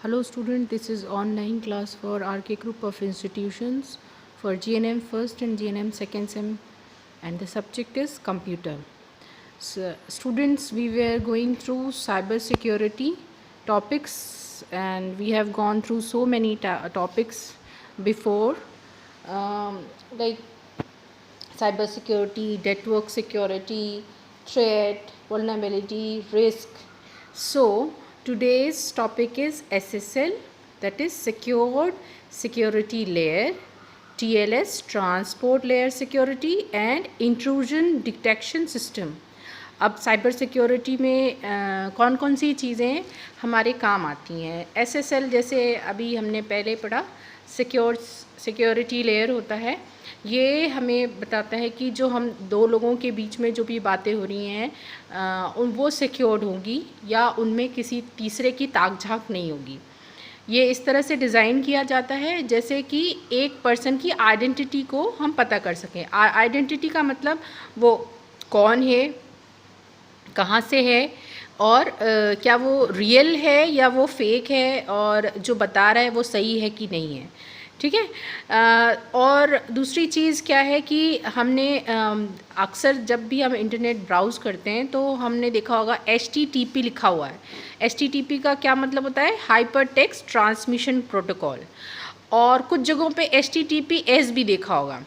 Hello student, this is online class for RK group of institutions for GNM first and GNM second sem, and the subject is computer. So, students, we were going through cyber security topics and we have gone through so many topics before, like cyber security, network security, threat, vulnerability, risk. So today's topic is SSL, that is secured security layer, TLS transport layer security and intrusion detection system. अब cyber security में कौन कौन सी चीज़ें हमारे काम आती हैं। SSL जैसे अभी हमने पहले पढ़ा, सिक्योरिटी लेयर होता है। ये हमें बताता है कि जो हम दो लोगों के बीच में जो भी बातें हो रही हैं वो सिक्योर्ड होंगी या उनमें किसी तीसरे की ताक झांक नहीं होगी। ये इस तरह से डिज़ाइन किया जाता है जैसे कि एक पर्सन की आइडेंटिटी को हम पता कर सकें। आइडेंटिटी का मतलब वो कौन है, कहाँ से है और क्या वो रियल है या वो फेक है, और जो बता रहा है वो सही है कि नहीं है। ठीक है। और दूसरी चीज़ क्या है कि हमने अक्सर जब भी हम इंटरनेट ब्राउज़ करते हैं तो हमने देखा होगा HTTP लिखा हुआ है। HTTP का क्या मतलब होता है? Hyper text transmission protocol. और कुछ जगहों पे HTTPS भी देखा होगा।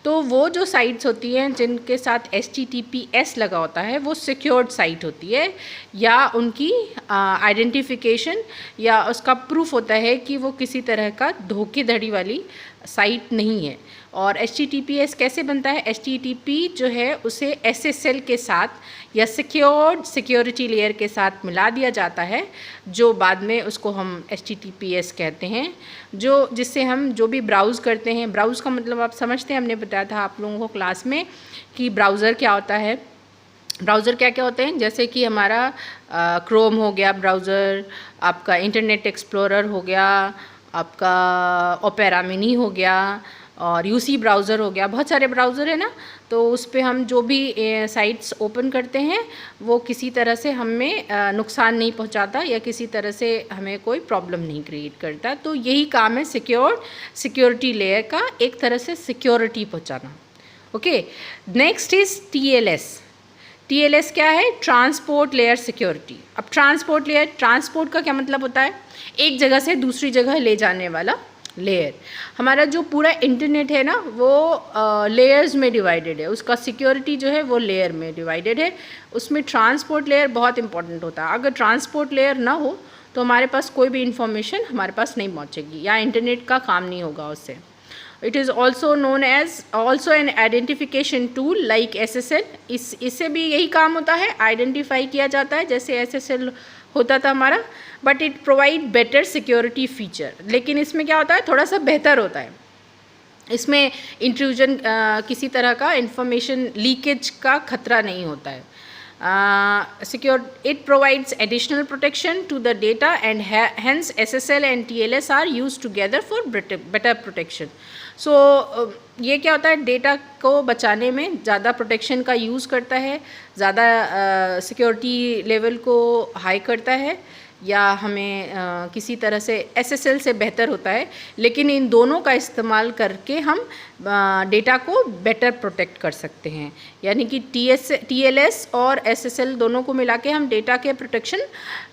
तो वो जो साइट्स होती हैं जिनके साथ HTTPS लगा होता है वो सिक्योर्ड साइट होती है, या उनकी आइडेंटिफिकेशन या उसका प्रूफ होता है कि वो किसी तरह का धोखेधड़ी वाली साइट नहीं है। और HTTPS कैसे बनता है? HTTP जो है उसे SSL के साथ या सिक्योर्ड सिक्योरिटी लेयर के साथ मिला दिया जाता है, जो बाद में उसको हम HTTPS कहते हैं। जिससे हम जो भी ब्राउज़ करते हैं, ब्राउज़ का मतलब आप समझते हैं, हमने बताया था आप लोगों को क्लास में कि ब्राउज़र क्या होता है। ब्राउज़र क्या क्या होते हैं, जैसे कि हमारा क्रोम हो गया ब्राउज़र, आपका इंटरनेट एक्सप्लोरर हो गया, आपका ओपेरा मिनी हो गया और UC ब्राउज़र हो गया। बहुत सारे ब्राउज़र है ना, तो उस पर हम जो भी साइट्स ओपन करते हैं वो किसी तरह से हमें नुकसान नहीं पहुंचाता या किसी तरह से हमें कोई प्रॉब्लम नहीं क्रिएट करता। तो यही काम है सिक्योरिटी लेयर का, एक तरह से सिक्योरिटी पहुंचाना। ओके, नेक्स्ट इज़ TLS क्या है? Transport layer security. अब ट्रांसपोर्ट का क्या मतलब होता है? एक जगह से दूसरी जगह ले जाने वाला लेयर। हमारा जो पूरा इंटरनेट है ना वो लेयर्स में डिवाइडेड है, उसका सिक्योरिटी जो है वो लेयर में डिवाइडेड है। उसमें ट्रांसपोर्ट लेयर बहुत इंपॉर्टेंट होता है। अगर ट्रांसपोर्ट लेयर ना हो तो हमारे पास कोई भी इंफॉर्मेशन हमारे पास नहीं पहुंचेगी या इंटरनेट का काम नहीं होगा उससे। It is also known as also an identification tool like SSL। इससे भी यही काम होता है, आइडेंटिफाई किया जाता है जैसे SSL होता था हमारा, but it provide better security feature. लेकिन इसमें क्या होता है, थोड़ा सा बेहतर होता है। इसमें इंट्रूजन किसी तरह का इंफॉर्मेशन लीकेज का खतरा नहीं होता है। It provides additional protection to the data and hence SSL and TLS are used together for better protection. So ये क्या होता है, डेटा को बचाने में ज़्यादा प्रोटेक्शन का यूज़ करता है, ज़्यादा सिक्योरिटी लेवल को हाई करता है, या हमें किसी तरह से SSL से बेहतर होता है। लेकिन इन दोनों का इस्तेमाल करके हम डेटा को बेटर प्रोटेक्ट कर सकते हैं, यानी कि TLS और SSL दोनों को मिला के हम डेटा के प्रोटेक्शन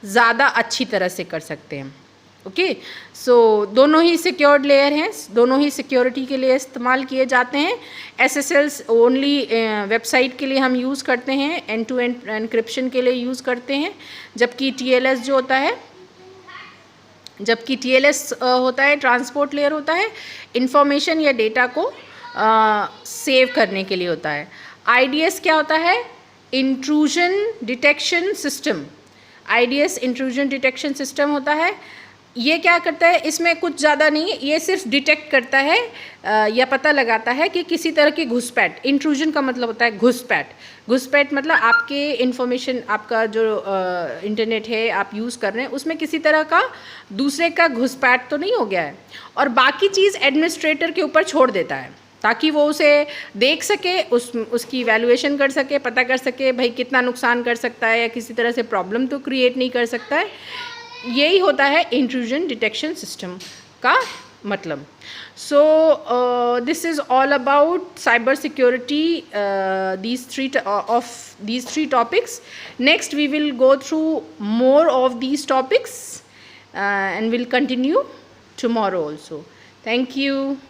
ज़्यादा अच्छी तरह से कर सकते हैं। ओके, सो दोनों ही सिक्योर्ड लेयर हैं, दोनों ही सिक्योरिटी के लिए इस्तेमाल किए जाते हैं। SSL ओनली वेबसाइट के लिए हम यूज़ करते हैं, एंड टू एंड एनक्रिप्शन के लिए यूज़ करते हैं, जबकि TLS होता है ट्रांसपोर्ट लेयर होता है, इंफॉर्मेशन या डेटा को सेव करने के लिए होता है। IDS क्या होता है? Intrusion detection system. IDS intrusion detection system होता है। ये क्या करता है? इसमें कुछ ज़्यादा नहीं, ये सिर्फ डिटेक्ट करता है या पता लगाता है कि किसी तरह की घुसपैठ। इंट्रूजन का मतलब होता है घुसपैठ मतलब आपके इन्फॉर्मेशन, आपका जो इंटरनेट है आप यूज़ कर रहे हैं उसमें किसी तरह का दूसरे का घुसपैठ तो नहीं हो गया है, और बाकी चीज़ एडमिनिस्ट्रेटर के ऊपर छोड़ देता है ताकि वो उसे देख सके, उसकी वैल्यूएशन कर सके, पता कर सके भाई कितना नुकसान कर सकता है या किसी तरह से प्रॉब्लम तो क्रिएट नहीं कर सकता है। यही होता है इंट्रूजन डिटेक्शन सिस्टम का मतलब. So this is all about cyber security, these three topics. Next we will go through more of these topics and we'll continue tomorrow also. Thank you.